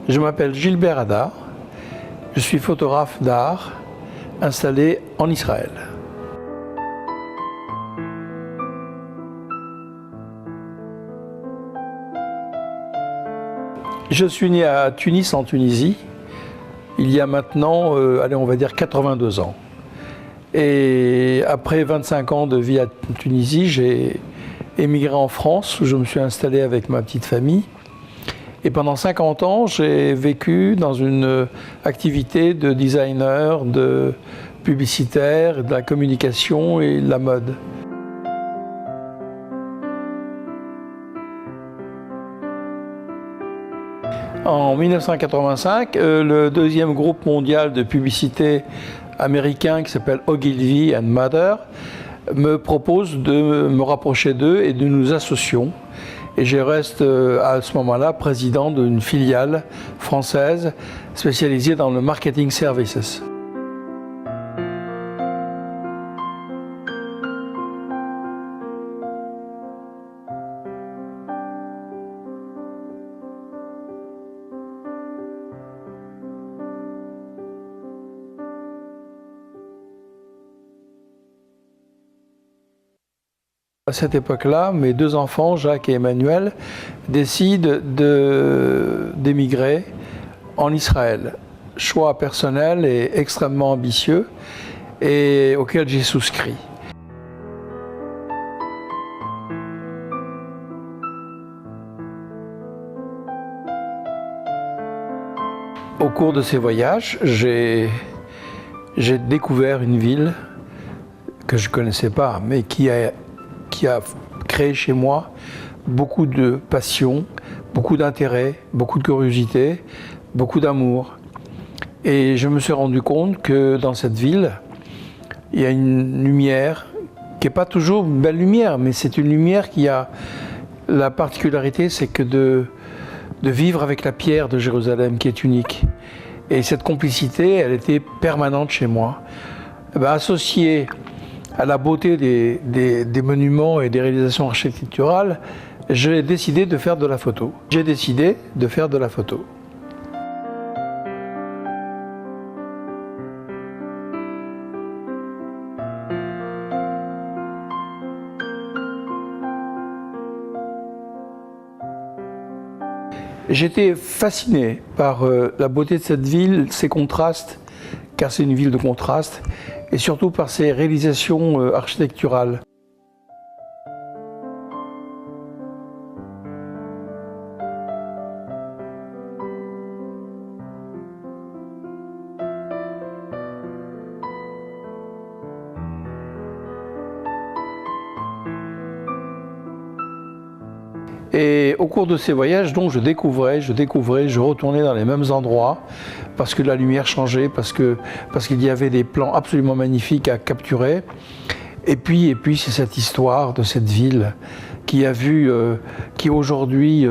Je m'appelle Gilbert Hadar, je suis photographe d'art installé en Israël. Je suis né à Tunis, en Tunisie, il y a maintenant, on va dire 82 ans. Et après 25 ans de vie à Tunisie, j'ai émigré en France, où je me suis installé avec ma petite famille. Et pendant 50 ans, j'ai vécu dans une activité de designer, de publicitaire, de la communication et de la mode. En 1985, le deuxième groupe mondial de publicité américain qui s'appelle Ogilvy and Mather me propose de me rapprocher d'eux et de nous associons. Et je reste à ce moment-là président d'une filiale française spécialisée dans le marketing services. À cette époque-là, mes deux enfants, Jacques et Emmanuel, décident d'émigrer en Israël. Choix personnel et extrêmement ambitieux et auquel j'ai souscrit. Au cours de ces voyages, j'ai découvert une ville que je ne connaissais pas, mais qui a créé chez moi beaucoup de passion, beaucoup d'intérêt, beaucoup de curiosité, beaucoup d'amour. Et je me suis rendu compte que dans cette ville, il y a une lumière qui n'est pas toujours une belle lumière, mais c'est une lumière qui a la particularité, c'est que de vivre avec la pierre de Jérusalem qui est unique. Et cette complicité, elle était permanente chez moi. Associée à la beauté des monuments et des réalisations architecturales, j'ai décidé de faire de la photo. J'étais fasciné par la beauté de cette ville, ses contrastes, car c'est une ville de contrastes, et surtout par ses réalisations architecturales. Et au cours de ces voyages, donc, je découvrais, je retournais dans les mêmes endroits parce que la lumière changeait, parce qu'il y avait des plans absolument magnifiques à capturer. Et puis c'est cette histoire de cette ville qui est aujourd'hui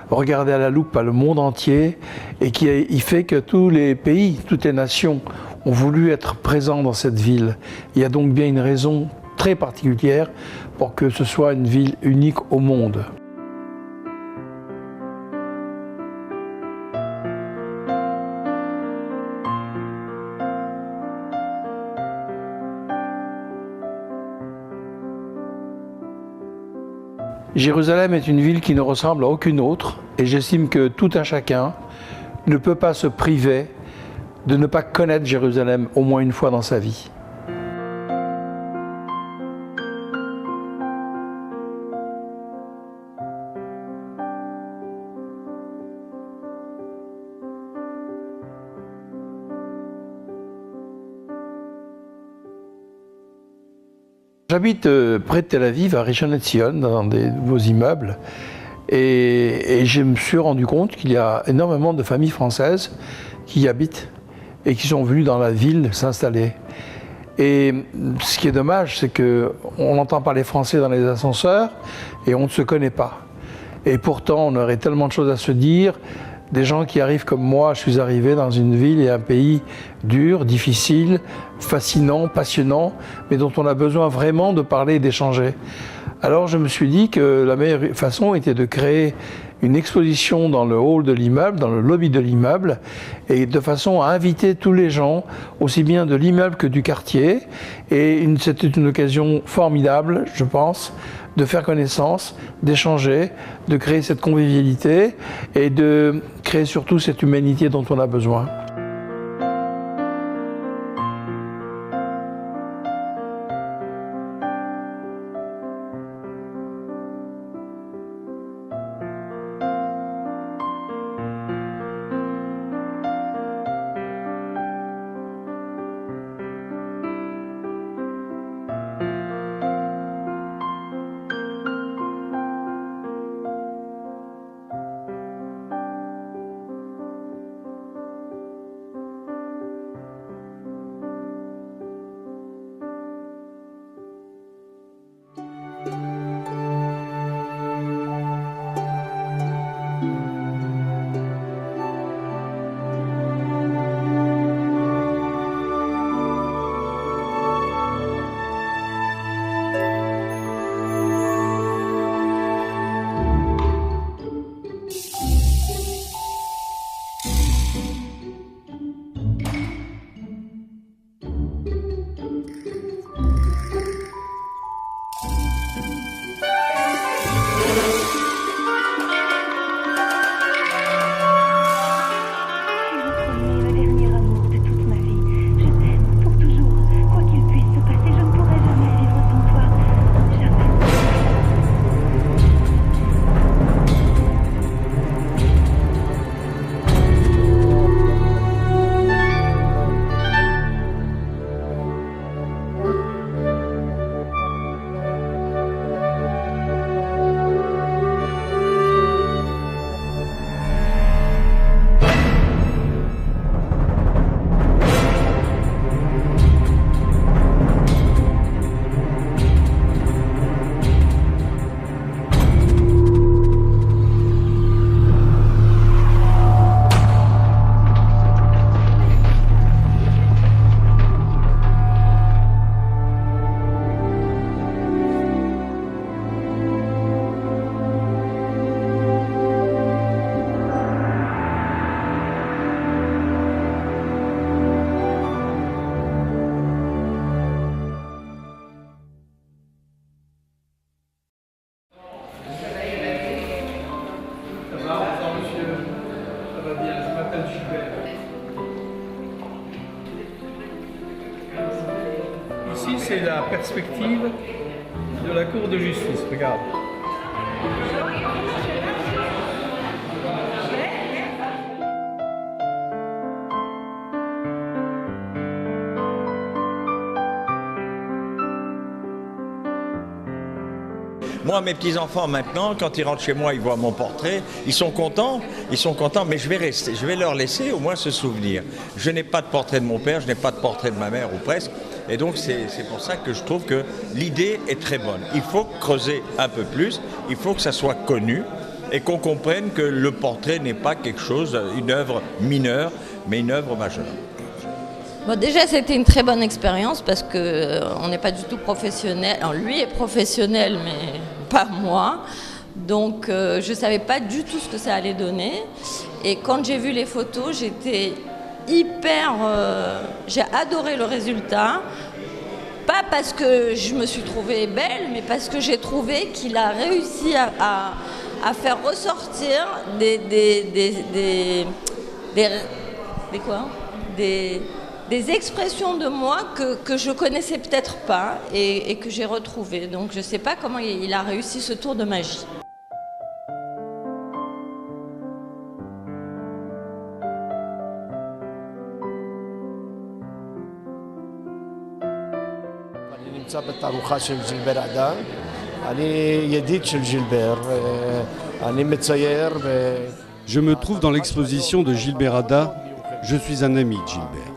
regardée à la loupe par le monde entier et il fait que tous les pays, toutes les nations ont voulu être présents dans cette ville. Il y a donc bien une raison très particulière pour que ce soit une ville unique au monde. Jérusalem est une ville qui ne ressemble à aucune autre et j'estime que tout un chacun ne peut pas se priver de ne pas connaître Jérusalem au moins une fois dans sa vie. J'habite près de Tel Aviv, à Rishon LeZion, dans des nouveaux immeubles, et je me suis rendu compte qu'il y a énormément de familles françaises qui y habitent et qui sont venues dans la ville s'installer. Et ce qui est dommage, c'est qu'on entend parler français dans les ascenseurs et on ne se connaît pas. Et pourtant, on aurait tellement de choses à se dire. Des gens qui arrivent comme moi, je suis arrivé dans une ville et un pays dur, difficile, fascinant, passionnant, mais dont on a besoin vraiment de parler et d'échanger. Alors je me suis dit que la meilleure façon était de créer une exposition dans le hall de l'immeuble, dans le lobby de l'immeuble, et de façon à inviter tous les gens, aussi bien de l'immeuble que du quartier. Et c'était une occasion formidable, je pense, de faire connaissance, d'échanger, de créer cette convivialité et de créer surtout cette humanité dont on a besoin. Ici, c'est la perspective de la Cour de justice, regarde. Moi, mes petits-enfants, maintenant, quand ils rentrent chez moi, ils voient mon portrait, ils sont contents, mais je vais rester, je vais leur laisser au moins ce souvenir. Je n'ai pas de portrait de mon père, je n'ai pas de portrait de ma mère, ou presque, et donc c'est pour ça que je trouve que l'idée est très bonne. Il faut creuser un peu plus, il faut que ça soit connu, et qu'on comprenne que le portrait n'est pas quelque chose, une œuvre mineure, mais une œuvre majeure. Bon, déjà, c'était une très bonne expérience parce qu'on n'est pas du tout professionnel. Alors, lui est professionnel, mais pas moi. Donc, je ne savais pas du tout ce que ça allait donner. Et quand j'ai vu les photos, j'étais hyper... j'ai adoré le résultat. Pas parce que je me suis trouvée belle, mais parce que j'ai trouvé qu'il a réussi à faire ressortir des expressions de moi que je connaissais peut-être pas et que j'ai retrouvées. Donc je ne sais pas comment il a réussi ce tour de magie. بالتاروخة של ג'ילבר אדם, אני ידיד של ג'ילבר, אני מצייר. Je me trouve dans l'exposition de Gilbert Ada. Je suis un ami de Gilbert.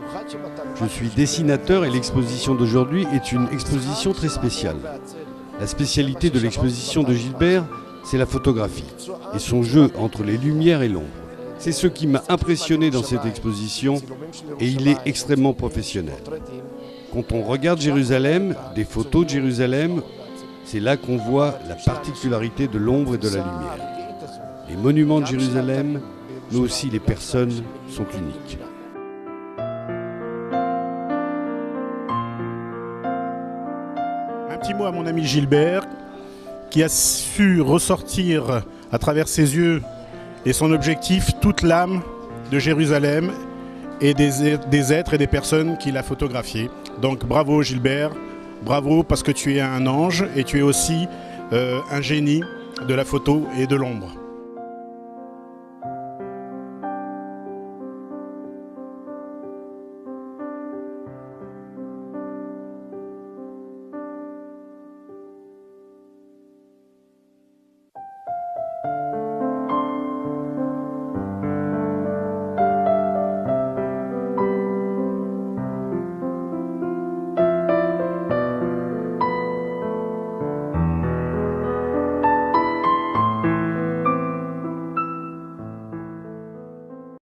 Je suis dessinateur et l'exposition d'aujourd'hui est une exposition très spéciale. La spécialité de l'exposition de Gilbert, c'est la photographie et son jeu entre les lumières et l'ombre. C'est ce qui m'a impressionné dans cette exposition et il est extrêmement professionnel. Quand on regarde Jérusalem, des photos de Jérusalem, c'est là qu'on voit la particularité de l'ombre et de la lumière. Les monuments de Jérusalem, mais aussi les personnes sont uniques. Un petit mot à mon ami Gilbert, qui a su ressortir à travers ses yeux et son objectif toute l'âme de Jérusalem et des êtres et des personnes qu'il a photographiés. Donc bravo Gilbert, bravo parce que tu es un ange et tu es aussi un génie de la photo et de l'ombre.